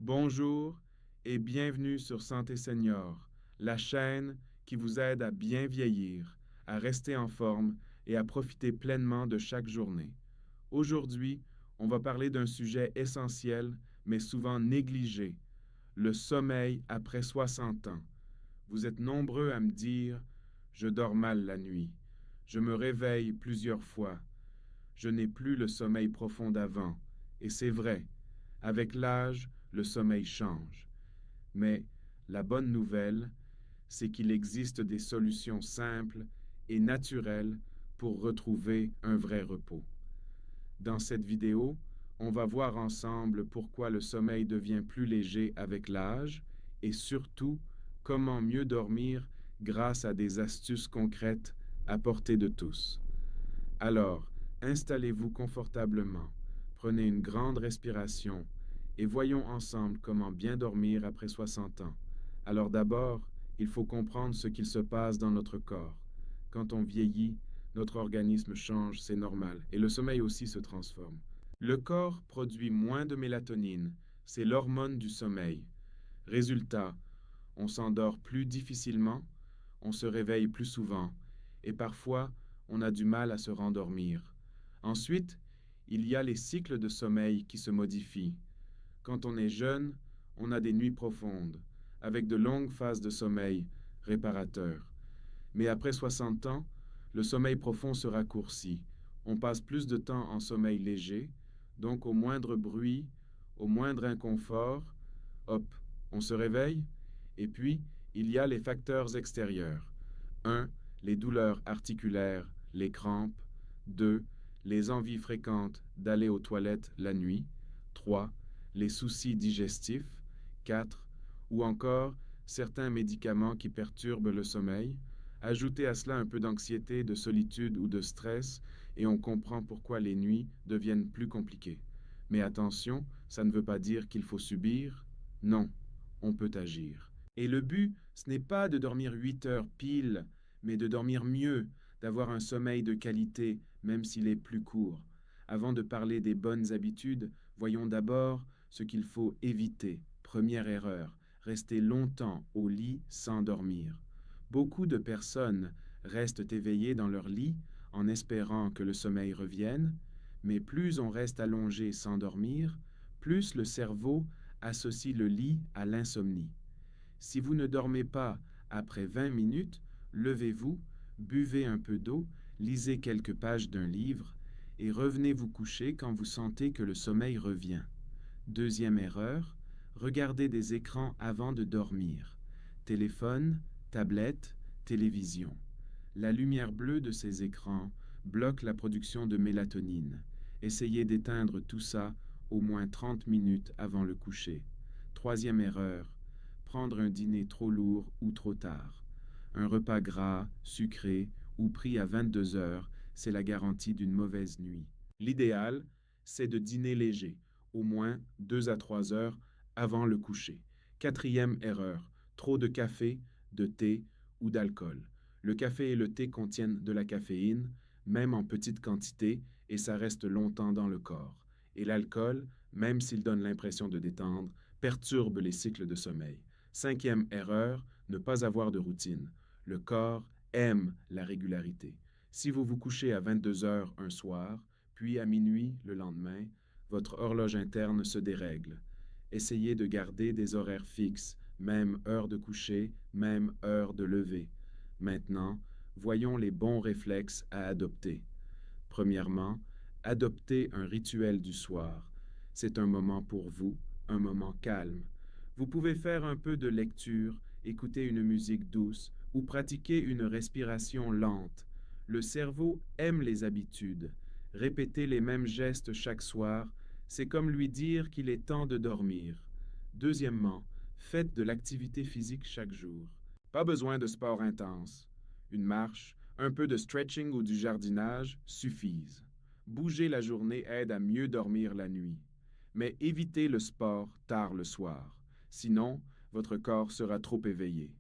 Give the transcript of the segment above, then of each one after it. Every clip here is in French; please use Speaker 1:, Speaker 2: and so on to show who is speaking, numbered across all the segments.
Speaker 1: Bonjour et bienvenue sur Santé Senior, la chaîne qui vous aide à bien vieillir, à rester en forme et à profiter pleinement de chaque journée. Aujourd'hui, on va parler d'un sujet essentiel mais souvent négligé, le sommeil après 60 ans. Vous êtes nombreux à me dire « Je dors mal la nuit, je me réveille plusieurs fois, je n'ai plus le sommeil profond d'avant. » Et c'est vrai, avec l'âge, le sommeil change. Mais la bonne nouvelle, c'est qu'il existe des solutions simples et naturelles pour retrouver un vrai repos. Dans cette vidéo, on va voir ensemble pourquoi le sommeil devient plus léger avec l'âge et surtout comment mieux dormir grâce à des astuces concrètes à portée de tous. Alors, installez-vous confortablement, prenez une grande respiration et voyons ensemble comment bien dormir après 60 ans. Alors d'abord, il faut comprendre ce qu'il se passe dans notre corps. Quand on vieillit, notre organisme change, c'est normal, et le sommeil aussi se transforme. Le corps produit moins de mélatonine, c'est l'hormone du sommeil. Résultat, on s'endort plus difficilement, on se réveille plus souvent, et parfois, on a du mal à se rendormir. Ensuite, il y a les cycles de sommeil qui se modifient. Quand on est jeune, on a des nuits profondes, avec de longues phases de sommeil réparateur. Mais après 60 ans, le sommeil profond se raccourcit. On passe plus de temps en sommeil léger, donc au moindre bruit, au moindre inconfort, hop, on se réveille. Et puis, il y a les facteurs extérieurs. 1. Les douleurs articulaires, les crampes. 2. Les envies fréquentes d'aller aux toilettes la nuit. 3. Les soucis digestifs. 4. Ou encore certains médicaments qui perturbent le sommeil. Ajoutez à cela un peu d'anxiété, de solitude ou de stress, et on comprend pourquoi les nuits deviennent plus compliquées. Mais attention, ça ne veut pas dire qu'il faut subir. Non, on peut agir. Et le but, ce n'est pas de dormir 8 heures pile, mais de dormir mieux, d'avoir un sommeil de qualité, même s'il est plus court. Avant de parler des bonnes habitudes, voyons d'abord ce qu'il faut éviter. Première erreur, rester longtemps au lit sans dormir. Beaucoup de personnes restent éveillées dans leur lit en espérant que le sommeil revienne, mais plus on reste allongé sans dormir, plus le cerveau associe le lit à l'insomnie. Si vous ne dormez pas après 20 minutes, levez-vous, buvez un peu d'eau, lisez quelques pages d'un livre et revenez vous coucher quand vous sentez que le sommeil revient. Deuxième erreur, regardez des écrans avant de dormir. Téléphone, tablette, télévision. La lumière bleue de ces écrans bloque la production de mélatonine. Essayez d'éteindre tout ça au moins 30 minutes avant le coucher. Troisième erreur, prendre un dîner trop lourd ou trop tard. Un repas gras, sucré ou pris à 22 heures, c'est la garantie d'une mauvaise nuit. L'idéal, c'est de dîner léger, au moins 2 à 3 heures avant le coucher. Quatrième erreur, trop de café, de thé ou d'alcool. Le café et le thé contiennent de la caféine, même en petite quantité, et ça reste longtemps dans le corps. Et l'alcool, même s'il donne l'impression de détendre, perturbe les cycles de sommeil. Cinquième erreur, ne pas avoir de routine. Le corps aime la régularité. Si vous vous couchez à 22 heures un soir, puis à minuit le lendemain, votre horloge interne se dérègle. Essayez de garder des horaires fixes, même heure de coucher, même heure de lever. Maintenant, voyons les bons réflexes à adopter. Premièrement, adoptez un rituel du soir. C'est un moment pour vous, un moment calme. Vous pouvez faire un peu de lecture, écouter une musique douce ou pratiquer une respiration lente. Le cerveau aime les habitudes. Répéter les mêmes gestes chaque soir, c'est comme lui dire qu'il est temps de dormir. Deuxièmement, faites de l'activité physique chaque jour. Pas besoin de sport intense. Une marche, un peu de stretching ou du jardinage suffisent. Bouger la journée aide à mieux dormir la nuit. Mais évitez le sport tard le soir. Sinon, votre corps sera trop éveillé.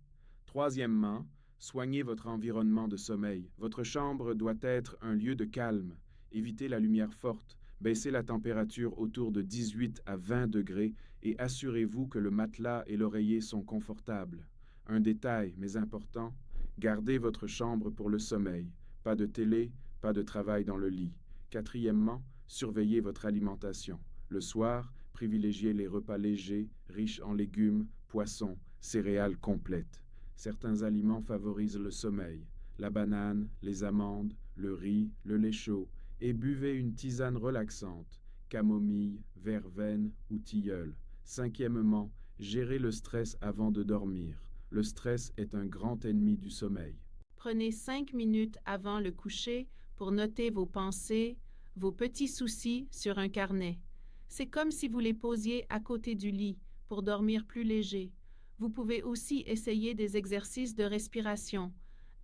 Speaker 1: Troisièmement, soignez votre environnement de sommeil. Votre chambre doit être un lieu de calme. Évitez la lumière forte, Baissez la température autour de 18 à 20 degrés et assurez-vous que le matelas et l'oreiller sont confortables. Un détail, mais important, gardez votre chambre pour le sommeil. Pas de télé, pas de travail dans le lit. Quatrièmement, surveillez votre alimentation. Le soir, privilégiez les repas légers, riches en légumes, poissons, céréales complètes. Certains aliments favorisent le sommeil. La banane, les amandes, le riz, le lait chaud, et buvez une tisane relaxante, camomille, verveine ou tilleul. Cinquièmement, gérez le stress avant de dormir. Le stress est un grand ennemi du sommeil.
Speaker 2: Prenez 5 minutes avant le coucher pour noter vos pensées, vos petits soucis sur un carnet. C'est comme si vous les posiez à côté du lit pour dormir plus léger. Vous pouvez aussi essayer des exercices de respiration.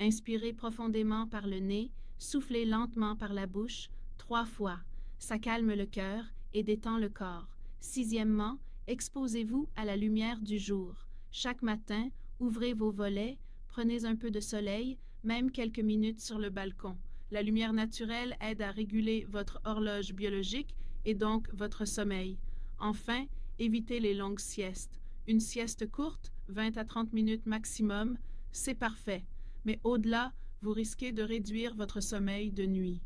Speaker 2: Inspirez profondément par le nez, soufflez lentement par la bouche 3 fois. Ça calme le cœur et détend le corps. Sixièmement, exposez-vous à la lumière du jour. Chaque matin, ouvrez vos volets, prenez un peu de soleil, même quelques minutes sur le balcon. La lumière naturelle aide à réguler votre horloge biologique et donc votre sommeil. Enfin, évitez les longues siestes. Une sieste courte, 20 à 30 minutes maximum, c'est parfait. Mais au-delà, vous risquez de réduire votre sommeil de nuit.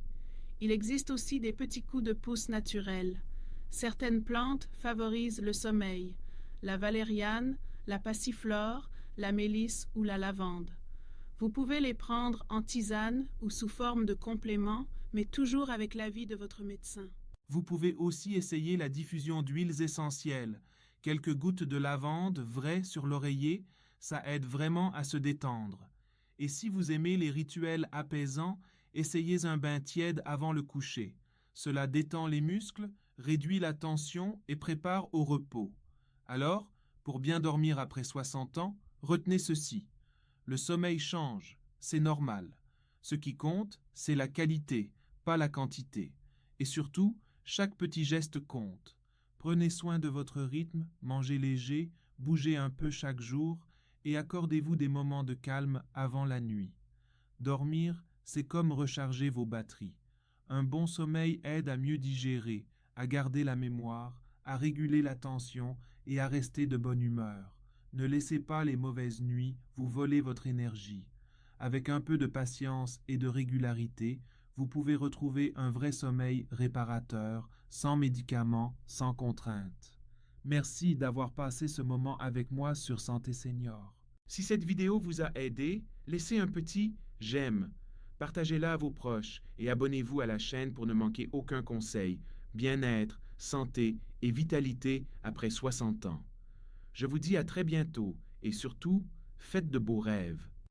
Speaker 2: Il existe aussi des petits coups de pouce naturels. Certaines plantes favorisent le sommeil. La valériane, la passiflore, la mélisse ou la lavande. Vous pouvez les prendre en tisane ou sous forme de complément, mais toujours avec l'avis de votre médecin.
Speaker 3: Vous pouvez aussi essayer la diffusion d'huiles essentielles. Quelques gouttes de lavande vraies sur l'oreiller, ça aide vraiment à se détendre. Et si vous aimez les rituels apaisants, essayez un bain tiède avant le coucher. Cela détend les muscles, réduit la tension et prépare au repos. Alors, pour bien dormir après 60 ans, retenez ceci. Le sommeil change, c'est normal. Ce qui compte, c'est la qualité, pas la quantité. Et surtout, chaque petit geste compte. Prenez soin de votre rythme, mangez léger, bougez un peu chaque jour et accordez-vous des moments de calme avant la nuit. Dormir, c'est comme recharger vos batteries. Un bon sommeil aide à mieux digérer, à garder la mémoire, à réguler la tension et à rester de bonne humeur. Ne laissez pas les mauvaises nuits vous voler votre énergie. Avec un peu de patience et de régularité, vous pouvez retrouver un vrai sommeil réparateur, sans médicaments, sans contraintes. Merci d'avoir passé ce moment avec moi sur Santé Senior.
Speaker 1: Si cette vidéo vous a aidé, laissez un petit « j'aime ». Partagez-la à vos proches et abonnez-vous à la chaîne pour ne manquer aucun conseil. Bien-être, santé et vitalité après 60 ans. Je vous dis à très bientôt et surtout, faites de beaux rêves.